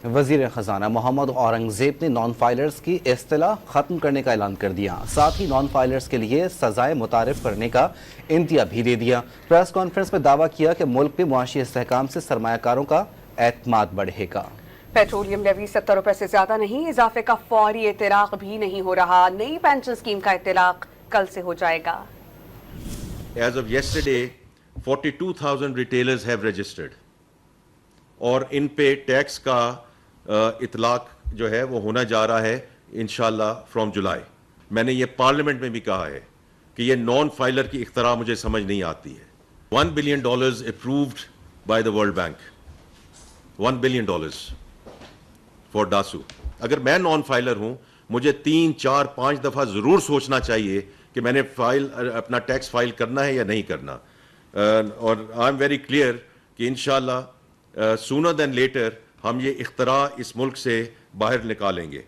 وزیر خزانہ محمد اورنگزیب نے نان فائلرز کی اصطلاح ختم کرنے کا اعلان کر دیا، ساتھ ہی نان فائلرز کے لیے سزائیں متعارف کرنے کا انتیا بھی دے دیا۔ پریس کانفرنس میں دعویٰ کیا کہ ملک میں معاشی استحکام سے سرمایہ کاروں کا اعتماد بڑھے گا۔ پیٹرولیم لیوی 70 روپے سے زیادہ نہیں، اضافے کا فوری اطلاق بھی نہیں ہو رہا۔ نئی پینشن اسکیم کا اطلاق کل سے ہو جائے گا۔ As of yesterday, 42,000 retailers have registered اور ان پہ ٹیکس کا اطلاق جو ہے وہ ہونا جا رہا ہے انشاءاللہ فرام جولائی۔ میں نے یہ پارلیمنٹ میں بھی کہا ہے کہ یہ نان فائلر کی اختراع مجھے سمجھ نہیں آتی ہے۔ $1 billion approved by the World Bank، $1 billion for DASU۔ اگر میں نان فائلر ہوں مجھے 3 4 5 دفعہ ضرور سوچنا چاہیے کہ میں نے اپنا ٹیکس فائل کرنا ہے یا نہیں کرنا، اور آئی ایم ویری کلیئر کہ انشاءاللہ سونر دین لیٹر ہم یہ اختراع اس ملک سے باہر نکالیں گے۔